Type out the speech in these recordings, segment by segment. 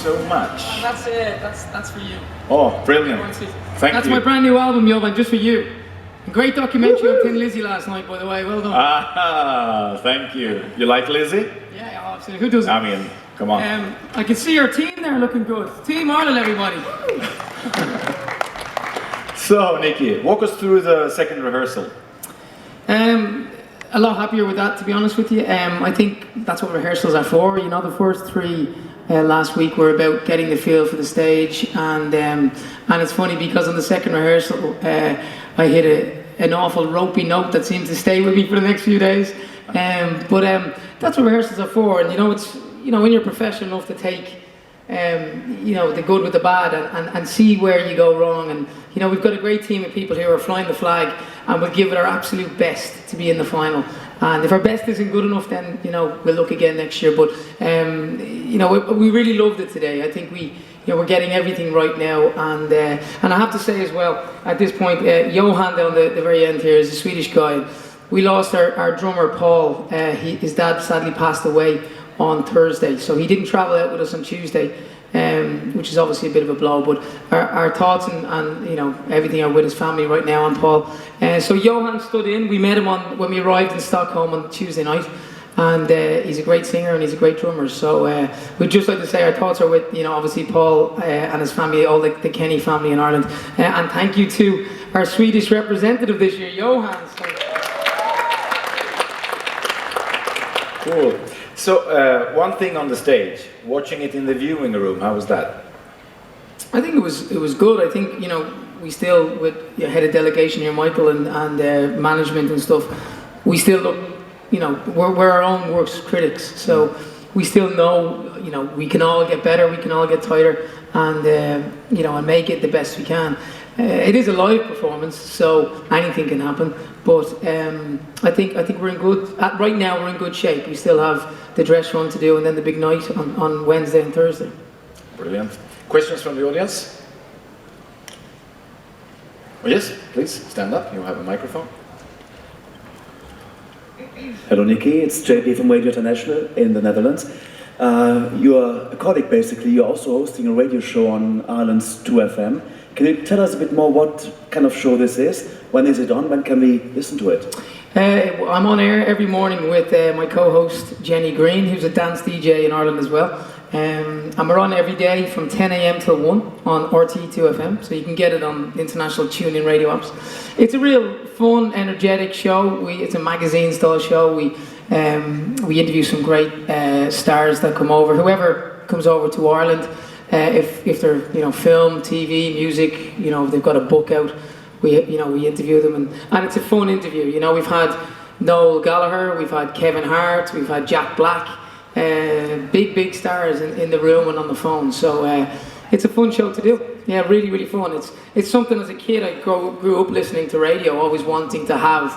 so much. That's it. That's for you. Oh, brilliant. Thank That's you. my brand new album, Jovan, just for you. Great documentary on Thin Lizzy last night, by the way. Well done. Ah, thank you. You like Lizzie? Yeah, absolutely. Who doesn't? I mean, come on. I can see our team there looking good. Team Ireland, everybody. So, Nicky, walk us through the second rehearsal. A lot happier with that, to be honest with you. I think that's what rehearsals are for. You know, the first three last week were about getting the feel for the stage, and it's funny because on the second rehearsal I hit an awful ropey note that seemed to stay with me for the next few days. But that's what rehearsals are for, and when you're professional enough to take the good with the bad and see where you go wrong, and we've got a great team of people here who are flying the flag, and we'll give it our absolute best to be in the final. And if our best isn't good enough, then we'll look again next year. But we really loved it today. I think we're getting everything right now, and I have to say as well at this point, Johan down the very end here is a Swedish guy. We lost our drummer Paul. His dad sadly passed away on Thursday, so he didn't travel out with us on Tuesday, which is obviously a bit of a blow, but our thoughts and everything are with his family right now and Paul. So Johan stood in. We met him when we arrived in Stockholm on Tuesday night, and he's a great singer and he's a great drummer. So we'd just like to say our thoughts are with obviously Paul and his family, all the Kenny family in Ireland, and thank you to our Swedish representative this year, Johan. Cool. So one thing on the stage, watching it in the viewing room, how was that? I think it was good. I think we still, with head of delegation here, Michael, and management and stuff, we still look, we're our own worst critics. So we still know, we can all get better, we can all get tighter, and and make it the best we can. It is a live performance, so anything can happen. But I think we're in good. Right now, we're in good shape. We still have the dress run to do, and then the big night on Wednesday and Thursday. Brilliant. Questions from the audience? Oh, yes, please stand up. You have a microphone. Hello, Nicky. It's JP from Radio International in the Netherlands. You're a colleague, basically. You're also hosting a radio show on Ireland's 2FM. Can you tell us a bit more what kind of show this is? When is it on? When can we listen to it? I'm on air every morning with my co-host Jenny Green, who's a dance DJ in Ireland as well. And we're on every day from 10 a.m. till 1 on RT2FM, so you can get it on international tune-in radio apps. It's a real fun, energetic show. It's a magazine-style show. We interview some great stars that come over. Whoever comes over to Ireland, if they're film, TV, music, if they've got a book out, we interview them, and it's a fun interview. We've had Noel Gallagher, we've had Kevin Hart, we've had Jack Black, big stars in the room and on the phone. So it's a fun show to do. Yeah, really, really fun. It's something as a kid I grew up listening to radio, always wanting to have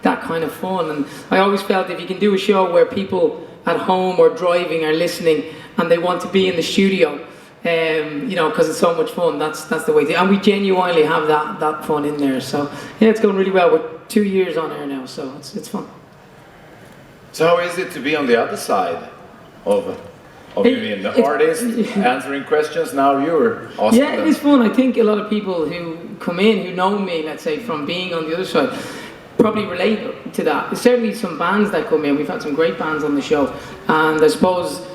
that kind of fun, and I always felt if you can do a show where people at home or driving are listening and they want to be in the studio, because it's so much fun. That's the way to, and we genuinely have that fun in there. So yeah, it's going really well. We're 2 years on air now, so it's fun. So how is it to be on the other side of being the artist, answering questions? Now you're awesome. Yeah, it is fun. I think a lot of people who come in, who know me, let's say, from being on the other side, probably relate to that. There's certainly some bands that come in. We've had some great bands on the show, and I suppose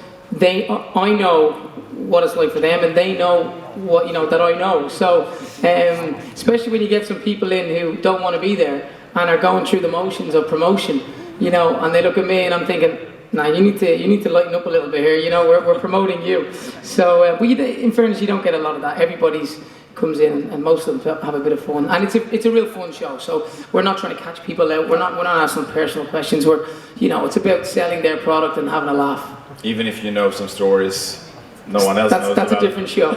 I know what it's like for them, and they know what that I know. So especially when you get some people in who don't want to be there and are going through the motions of promotion, and they look at me and I'm thinking, nah, you need to lighten up a little bit here. We're promoting you. So in fairness, you don't get a lot of that. Everybody's comes in and most of them have a bit of fun, and it's a real fun show. So we're not trying to catch people out. We're not asking personal questions. We're it's about selling their product and having a laugh. Even if you know some stories no one else knows That's about. a different show.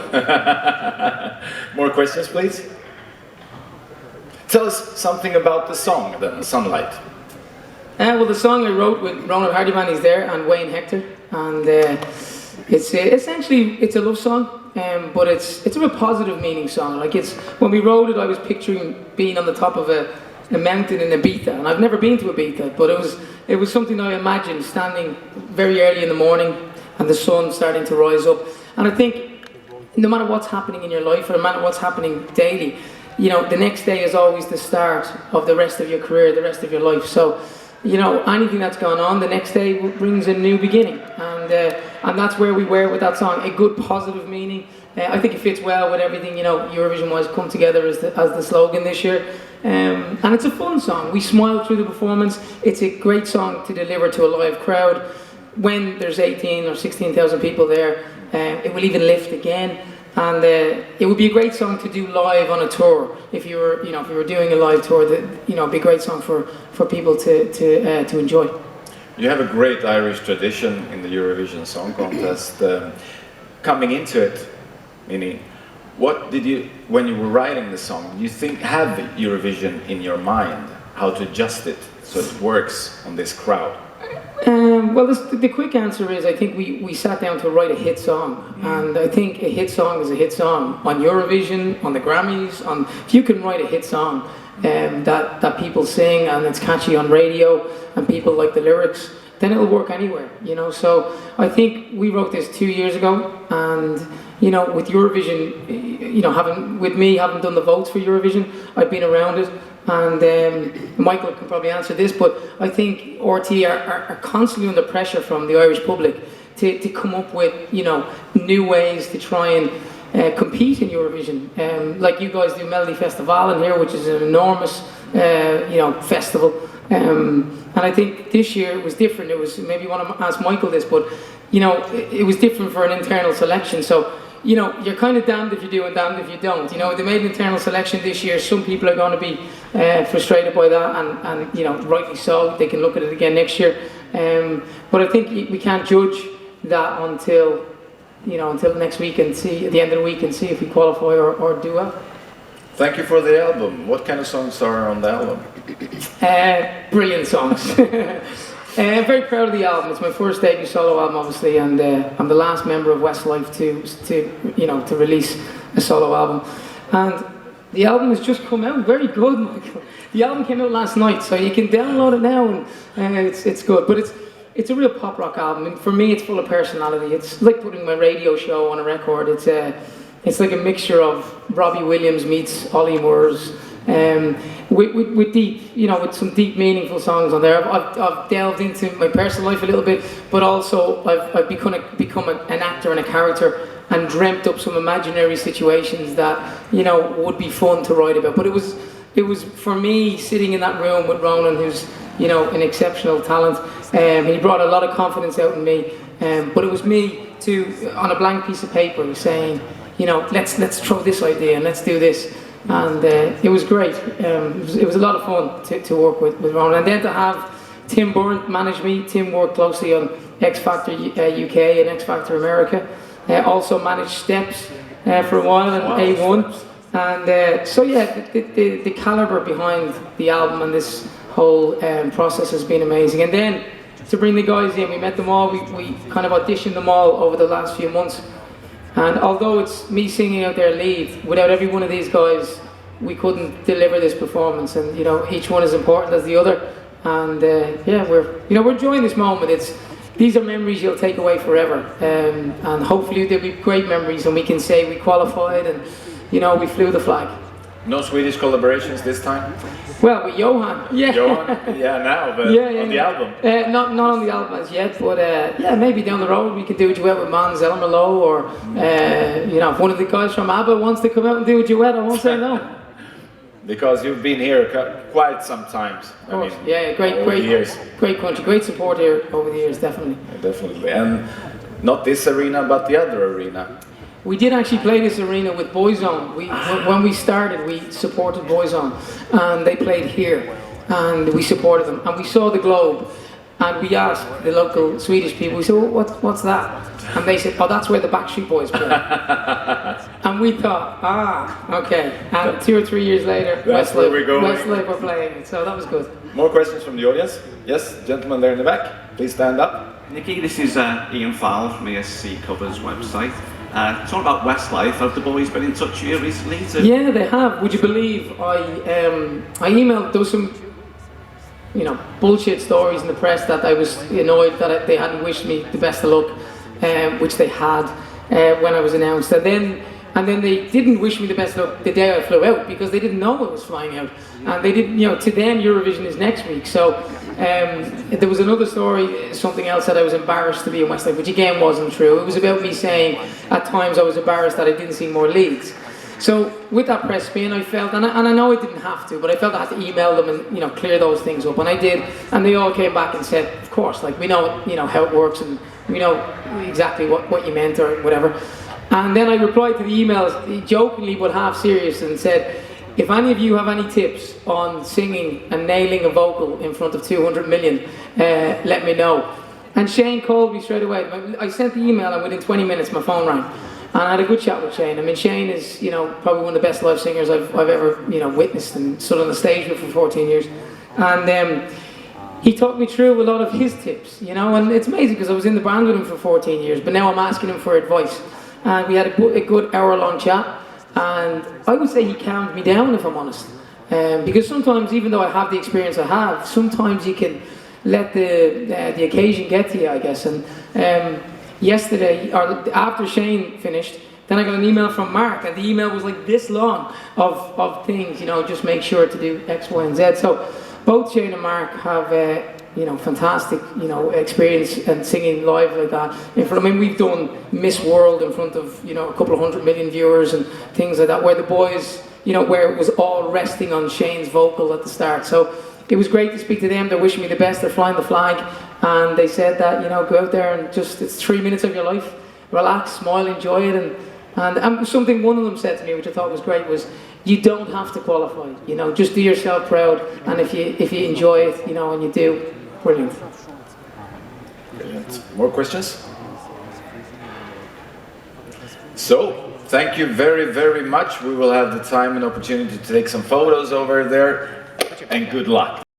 More questions, please? Tell us something about the song, then, Sunlight. Well, the song I wrote with Ronald Hardyman, he's there, and Wayne Hector, and it's essentially a love song, but it's a real positive meaning song. Like when we wrote it, I was picturing being on the top of a mountain in Ibiza, and I've never been to Ibiza, but it was something I imagined standing very early in the morning and the sun starting to rise up, And I think no matter what's happening in your life, or no matter what's happening daily, you know, the next day is always the start of the rest of your career, the rest of your life. So, you know, anything that's gone on, the next day brings a new beginning. And that's where we were with that song, a good positive meaning. I think it fits well with everything, you know, Eurovision-wise, come together as the slogan this year. And it's a fun song. We smiled through the performance. It's a great song to deliver to a live crowd. When there's 18 or 16,000 people there, it will even lift again. And it would be a great song to do live on a tour. If you were doing a live tour, you know, it'd be a great song for people to enjoy. You have a great Irish tradition in the Eurovision Song Contest. Coming into it, meaning, what did you, when you were writing the song, did you have Eurovision in your mind, how to adjust it so it works on this crowd? Well, the quick answer is, I think we sat down to write a hit song, and I think a hit song is a hit song on Eurovision, on the Grammys. If you can write a hit song that people sing and it's catchy on radio and people like the lyrics, then it'll work anywhere, you know. So I think we wrote this 2 years ago, and you know, with Eurovision, you know, having done the votes for Eurovision, I've been around it. And Michael can probably answer this, but I think RT are constantly under pressure from the Irish public to come up with, you know, new ways to try and compete in Eurovision. Like you guys do Melody Festival in here, which is an enormous, you know, festival. And I think this year it was different. It was, maybe you want to ask Michael this, but you know, it was different for an internal selection. So, you know, you're kind of damned if you do and damned if you don't. You know, they made an internal selection this year. Some people are going to be frustrated by that, and you know, rightly so. They can look at it again next year. But I think we can't judge that until next week and see, at the end of the week, and see if we qualify or do well. Thank you for the album. What kind of songs are on the album? Brilliant songs. I'm very proud of the album. It's my first debut solo album, obviously, and I'm the last member of Westlife to release a solo album. And the album has just come out. Very good, Michael. The album came out last night, so you can download it now, and it's good. But it's a real pop rock album, and for me, it's full of personality. It's like putting my radio show on a record. It's like a mixture of Robbie Williams meets Ollie Murs. With deep, you know, with some deep, meaningful songs on there. I've delved into my personal life a little bit, but also I've become an actor and a character, and dreamt up some imaginary situations that, you know, would be fun to write about. But it was for me sitting in that room with Ronan, who's, you know, an exceptional talent. He brought a lot of confidence out in me. But it was me on a blank piece of paper saying, you know, let's throw this idea and let's do this. And it was great. It was a lot of fun to work with Ronan. And then to have Tim Byrne manage me. Tim worked closely on X Factor UK and X Factor America. Also managed Steps for a while and A1. And so yeah, the caliber behind the album and this whole process has been amazing. And then to bring the guys in, we met them all. We kind of auditioned them all over the last few months. And although it's me singing out their lead, without every one of these guys, we couldn't deliver this performance. And you know, each one is important as the other. And yeah, we're enjoying this moment. These are memories you'll take away forever. And hopefully there'll be great memories, and we can say we qualified and, you know, we flew the flag. No Swedish collaborations this time? Well, with Johan, yeah. Johan, yeah, now, but on the album? Not on the album as yet, but yeah, maybe down the road we could do a duet with Mans Elmerlo, or you know, if one of the guys from ABBA wants to come out and do a duet, I won't say no. Because you've been here quite some times. Of course, I mean, yeah, great country, great support here over the years, definitely. Yeah, definitely, and not this arena, but the other arena. We did actually play this arena with Boyzone. When we started, we supported Boyzone, and they played here, and we supported them. And we saw the globe, and we asked the local Swedish people, we said, well, what's that? And they said, oh, that's where the Backstreet Boys play. And we thought, okay. And 2 or 3 years later, Westlife were playing it, so that was good. More questions from the audience? Yes, gentleman there in the back, please stand up. Nicky, this is Ian Fowle from ESC Covers website. Talking about Westlife, have the boys been in touch with you recently? Yeah, they have. Would you believe I emailed, there was some, you know, bullshit stories in the press that I was annoyed that they hadn't wished me the best of luck, which they had. when I was announced, and then they didn't wish me the best luck the day I flew out because they didn't know I was flying out, and they didn't, you know, to them Eurovision is next week. So there was another story, something else, that I was embarrassed to be in Westlife, which again wasn't true. It was about me saying at times I was embarrassed that I didn't sing more leads. So with that press spin, I felt, and I know I didn't have to, but I felt I had to email them and, you know, clear those things up, and I did, and they all came back and said, of course, like, we know, you know, how it works, and we know exactly what you meant or whatever. And then I replied to the emails jokingly but half serious and said, if any of you have any tips on singing and nailing a vocal in front of 200 million, let me know. And Shane called me straight away. I sent the email, and within 20 minutes my phone rang. And I had a good chat with Shane. I mean, Shane is, you know, probably one of the best live singers I've ever, you know, witnessed and stood on the stage with for 14 years. And he taught me through a lot of his tips, you know, and it's amazing because I was in the band with him for 14 years, but now I'm asking him for advice. And we had a good hour-long chat, and I would say he calmed me down, if I'm honest. Because sometimes, even though I have the experience I have, sometimes you can let the occasion get to you, I guess. And yesterday, or after Shane finished, then I got an email from Mark, and the email was like this long of things, you know, just make sure to do X, Y, and Z. So both Shane and Mark have, you know, fantastic, you know, experience and singing live like that. I mean, we've done Miss World in front of, you know, a couple of 100 million viewers and things like that, where the boys, you know, where it was all resting on Shane's vocal at the start. So it was great to speak to them. They're wishing me the best. They're flying the flag, and they said that, you know, go out there and just, it's 3 minutes of your life, relax, smile, enjoy it. And something one of them said to me, which I thought was great, was, you don't have to qualify, you know, just do yourself proud, and if you enjoy it, you know, and you do, brilliant. Brilliant. More questions? So, thank you very, very much. We will have the time and opportunity to take some photos over there, and good luck.